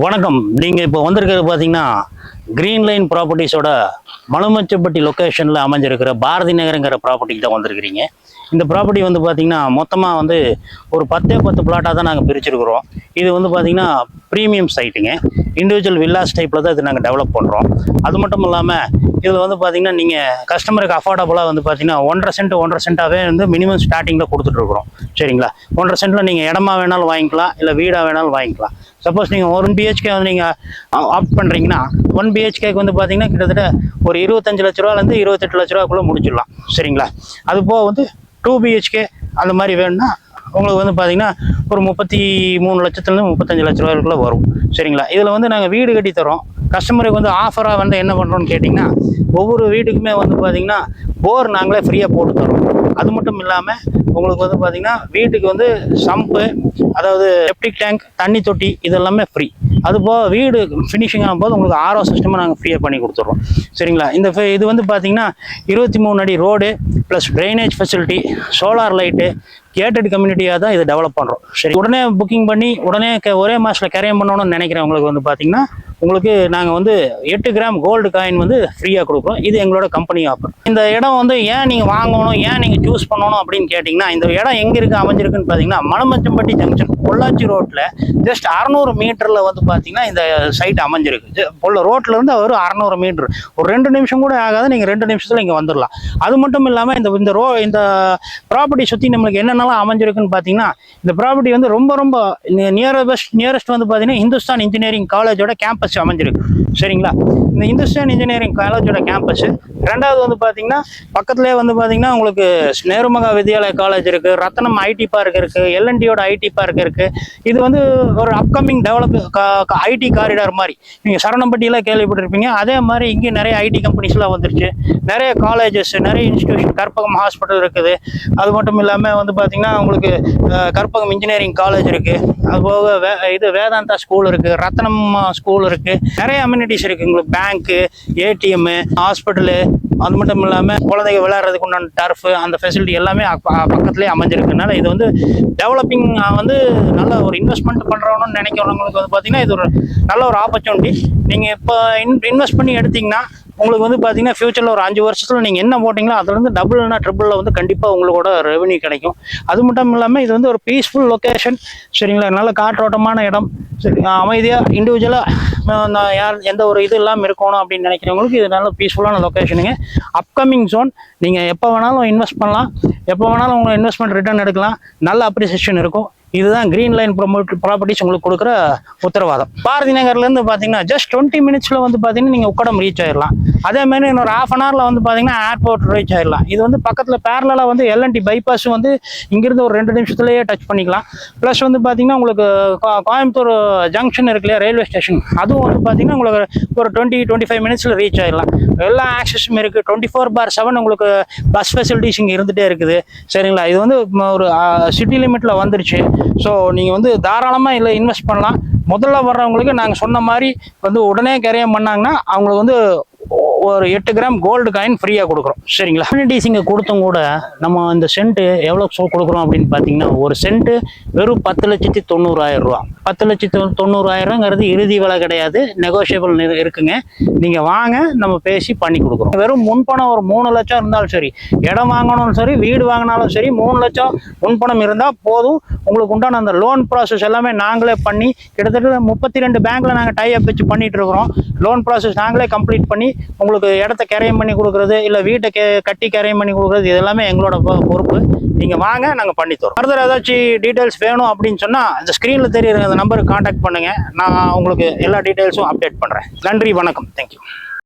வணக்கம். நீங்கள் இப்போ வந்திருக்கிறது பார்த்தீங்கன்னா கிரீன் லைன் ப்ராப்பர்ட்டிஸோட மலுமச்சப்பட்டி லொக்கேஷனில் அமைஞ்சிருக்கிற பாரதி நகருங்கிற ப்ராப்பர்ட்டிக்கு தான் வந்திருக்கிறீங்க. இந்த ப்ராப்பர்ட்டி வந்து பார்த்திங்கன்னா மொத்தமாக வந்து ஒரு 10 பிளாட்டாக தான் நாங்கள் பிரிச்சிருக்கிறோம். இது வந்து பார்த்திங்கன்னா ப்ரீமியம் சைட்டுங்க. இண்டிவிஜுவல் வில்லாஸ் டைப்பில் தான் இது நாங்கள் டெவலப் பண்ணுறோம். அது மட்டும் இல்லாமல் இதில் வந்து பார்த்திங்கன்னா நீங்கள் கஸ்டமருக்கு அஃபோர்டபுளாக வந்து பார்த்திங்கன்னா 1.5 சென்ட்டாகவே வந்து மினிமம் ஸ்டார்டிங்கில் கொடுத்துட்ருக்குறோம். சரிங்களா? 1.5 சென்ட்டில் நீங்கள் இடமா வேணாலும் வாங்கிக்கலாம், இல்லை வீடாக வேணாலும் வாங்கிக்கலாம். சப்போஸ் நீங்கள் 1 BHK வந்து நீங்கள் ஆப்ட் பண்ணுறீங்கன்னா 1 BHKக்கு வந்து பார்த்தீங்கன்னா கிட்டத்தட்ட ஒரு 25 லட்ச ரூபாலேருந்து 28 லட்ச ரூபாக்குள்ளே முடிச்சிடலாம். சரிங்களா? அது போக வந்து 2 BHK அந்த மாதிரி வேணும்னா உங்களுக்கு வந்து பார்த்தீங்கன்னா ஒரு 33 லட்சத்துலேருந்து 35 லட்ச ரூபாய்க்குள்ளே வரும். சரிங்களா? இதில் வந்து நாங்கள் வீடு கட்டி தரோம். கஸ்டமருக்கு வந்து ஆஃபராக வந்து என்ன பண்ணுறோன்னு கேட்டிங்கன்னா, ஒவ்வொரு வீட்டுக்குமே வந்து பார்த்திங்கன்னா போர் நாங்களே ஃப்ரீயாக போட்டு தரோம். அது மட்டும் இல்லாமல் உங்களுக்கு வந்து பார்த்திங்கன்னா வீட்டுக்கு வந்து சம்பு, அதாவது செப்டிக் டேங்க், தண்ணி தொட்டி இதெல்லாமே ஃப்ரீ. அதுபோக வீடு ஃபினிஷிங் ஆகும்போது உங்களுக்கு RO சிஸ்டமாக நாங்கள் ஃப்ரீயாக பண்ணி கொடுத்துட்றோம். சரிங்களா? இது வந்து பார்த்திங்கன்னா 23 அடி road plus drainage facility, solar light, gated கம்யூனிட்டியாக தான் இதை டெவலப் பண்ணுறோம். சரி, உடனே புக்கிங் பண்ணி உடனே ஒரே மாதத்தில் கரையம் பண்ணணும்னு நினைக்கிறவங்களுக்கு வந்து பார்த்திங்கன்னா உங்களுக்கு நாங்கள் வந்து 8 கிராம் கோல்டு காயின் வந்து ஃப்ரீயாக கொடுக்குறோம். இது எங்களோட கம்பெனி ஆஃபர். இந்த இடம் வந்து ஏன் நீங்கள் வாங்கணும், ஏன் நீங்கள் சூஸ் பண்ணணும் அப்படின்னு கேட்டிங்கன்னா, இந்த இடம் எங்கே இருக்குது அமைஞ்சிருக்குன்னு பார்த்தீங்கன்னா மலுமச்சம்பட்டி ஜங்ஷன் பொள்ளாச்சி ரோட்டில் ஜஸ்ட் 600 மீட்டரில் வந்து பார்த்தீங்கன்னா இந்த சைட் அமைஞ்சிருக்கு. ரோட்லேருந்து ஒரு 600 மீட்டர், ஒரு 2 நிமிஷம் கூட ஆகாது. நீங்கள் 2 நிமிஷத்தில் இங்கே வந்துடலாம். அது மட்டும் இல்லாமல் இந்த ப்ராப்பர்ட்டி சுற்றி நம்மளுக்கு என்னென்னலாம் அமைஞ்சிருக்குன்னு பார்த்தீங்கன்னா, இந்த ப்ராப்பர்ட்டி வந்து ரொம்ப நியரஸ்ட் வந்து பார்த்தீங்கன்னா இந்துஸ்தான் இன்ஜினியரிங் காலேஜோட கேம்பஸ் அமைஞ்சிருக்கு. சரிங்களா? இந்த இந்துஸ்தான் இன்ஜினியரிங் காலேஜோட கேம்பஸ். ரெண்டாவது வந்து பார்த்தீங்கன்னா பக்கத்துலேயே வந்து பார்த்தீங்கன்னா உங்களுக்கு நேருமகா வித்யாலயா காலேஜ் இருக்குது, ரத்னம் ஐடி பார்க் இருக்குது, LNTயோட ஐடி பார்க் இருக்குது. இது வந்து ஒரு அப்கமிங் ஐடி காரிடார் மாதிரி. நீங்கள் சரணம்பட்டியில் கேள்விப்பட்டிருப்பீங்க. அதே மாதிரி இங்கே நிறைய ஐடி கம்பெனிஸ்லாம் வந்துருச்சு. நிறைய காலேஜஸ், நிறைய இன்ஸ்டிடியூஷன், கற்பகம் ஹாஸ்பிட்டல் இருக்குது. அது மட்டும் இல்லாமல் வந்து பார்த்தீங்கன்னா உங்களுக்கு கற்பகம் இன்ஜினியரிங் காலேஜ் இருக்குது. அதுபோக இது வேதாந்தா ஸ்கூல் இருக்குது, ரத்னம் ஸ்கூல் இருக்குது. நிறைய அம்யூனிட்டிஸ் இருக்குது. உங்களுக்கு பேங்க்கு, ATM, ஹாஸ்பிட்டலு, அது மட்டும் இல்லாமல் குழந்தைங்க விளையாடுறதுக்கு உண்டான டர்ஃப், அந்த ஃபெசிலிட்டி எல்லாமே பக்கத்துலேயே அமைஞ்சிருக்குனால இது வந்து டெவலப்பிங் வந்து நல்ல ஒரு இன்வெஸ்ட்மெண்ட் பண்ணுறவங்கன்னு நினைக்கிறவங்களுக்கு வந்து பார்த்தீங்கன்னா இது ஒரு நல்ல ஒரு ஆப்பர்ச்சுனிட்டி. நீங்கள் இப்போ இன்வெஸ்ட் பண்ணி எடுத்திங்கன்னா உங்களுக்கு வந்து பார்த்தீங்கன்னா ஃபியூச்சரில் ஒரு 5 வருஷத்தில் நீங்கள் என்ன போட்டிங்களோ அதுலேருந்து டபுள்னா ட்ரிபிளில் வந்து கண்டிப்பாக உங்களோட ரெவன்யூ கிடைக்கும். அது மட்டும் இல்லாமல் இது வந்து ஒரு பீஸ்ஃபுல் லொக்கேஷன். சரிங்களா? நல்ல காற்றோட்டமான இடம். சரி, அமைதியாக இண்டிவிஜுவலாக எந்த ஒரு இது இல்லாமல் இருக்கணும் அப்படின்னு நினைக்கிறவங்களுக்கு இது நல்ல பீஸ்ஃபுல்லான லொக்கேஷனுங்க. Upcoming zone. நீங்கள் எப்போ வேணாலும் இன்வெஸ்ட் பண்ணலாம், எப்போ வேணாலும் உங்கள் இன்வெஸ்ட்மெண்ட் ரிட்டர்ன் எடுக்கலாம். நல்ல அப்ரிசியேஷன் இருக்கும். இதுதான் கிரீன் லைன் ப்ராப்பர்ட்டிஸ் உங்களுக்கு கொடுக்குற உத்தரவாதம். பாரதி நகர்லேருந்து பார்த்தீங்கன்னா ஜஸ்ட் 20 மினிட்ஸில் வந்து பார்த்தீங்கன்னா நீங்கள் உக்கடம் ரீச் ஆயிடலாம். அதேமாதிரி இன்னொரு 1/2 அன் ஹவரில் வந்து பார்த்தீங்கன்னா ஏர்போர்ட் ரீச் ஆயிடலாம். இது வந்து பக்கத்தில் பேரலாக வந்து LNT பைபாஸ் வந்து இங்கிருந்து ஒரு 2 நிமிஷத்துலேயே டச் பண்ணிக்கலாம். ப்ளஸ் வந்து பார்த்தீங்கன்னா உங்களுக்கு கோயம்புத்தூர் ஜங்ஷன் இருக்கு இல்லையா, ரயில்வே ஸ்டேஷன், அதுவும் வந்து பார்த்தீங்கன்னா உங்களுக்கு ஒரு 20-25 மினிட்ஸில் ரீச் ஆயிடலாம். எல்லா ஆக்சஸும் இருக்குது. 24/7 உங்களுக்கு பஸ் ஃபெசிலிட்டிஸ் இங்கே இருந்துகிட்டே இருக்குது. சரிங்களா? இது வந்து ஒரு சிட்டி லிமிட்டில் வந்துருச்சு. ஸோ நீங்கள் வந்து தாராளமாக இல்லை இன்வெஸ்ட் பண்ணலாம். முதல்ல வர்றவங்களுக்கு நாங்கள் சொன்ன மாதிரி வந்து உடனே கரையம் பண்ணாங்கன்னா அவங்களுக்கு வந்து ஒரு 8 கிராம் கோல்டு காயின் ஃப்ரீயாக கொடுக்குறோம். சரிங்களா? கம்யூனிட்டிஸ் இங்கே கொடுத்தும் கூட நம்ம இந்த சென்ட்டு எவ்வளோ கொடுக்குறோம் அப்படின்னு பார்த்தீங்கன்னா ஒரு சென்ட்டு வெறும் 10,90,000 ரூபா. 10,90,000ங்கிறது இறுதி விலை கிடையாது, நெகோஷியபிள் இருக்குங்க. நீங்கள் வாங்க, நம்ம பேசி பண்ணி கொடுக்குறோம். வெறும் முன்பணம் ஒரு 3 லட்சம் இருந்தாலும் சரி, இடம் வாங்கணும் சரி, வீடு வாங்கினாலும் சரி, 3 லட்சம் முன்பணம் இருந்தால் போதும். உங்களுக்கு உண்டான அந்த லோன் ப்ராசஸ் எல்லாமே நாங்களே பண்ணி கிட்டத்தட்ட 32 பேங்க்கில் நாங்கள் டைப் வச்சு பண்ணிகிட்டு இருக்கிறோம். லோன் ப்ராசஸ் நாங்களே கம்ப்ளீட் பண்ணி உங்களுக்கு இடத்த கரையம் பண்ணி கொடுக்குறது, இல்லை வீட்டை கட்டி கரையம் பண்ணி கொடுக்குறது, இது எல்லாமே எங்களோட பொறுப்பு. நீங்கள் வாங்க, நாங்கள் பண்ணித்தரோம். ஃபர்தர் ஏதாச்சும் டீட்டெயில்ஸ் வேணும் அப்படின்னு சொன்னால் இந்த ஸ்க்ரீனில் தெரியுற அந்த நம்பருக்கு கான்டாக்ட் பண்ணுங்கள். நான் உங்களுக்கு எல்லா டீட்டெயில்ஸும் அப்டேட் பண்ணுறேன். நன்றி, வணக்கம், தேங்க்யூ.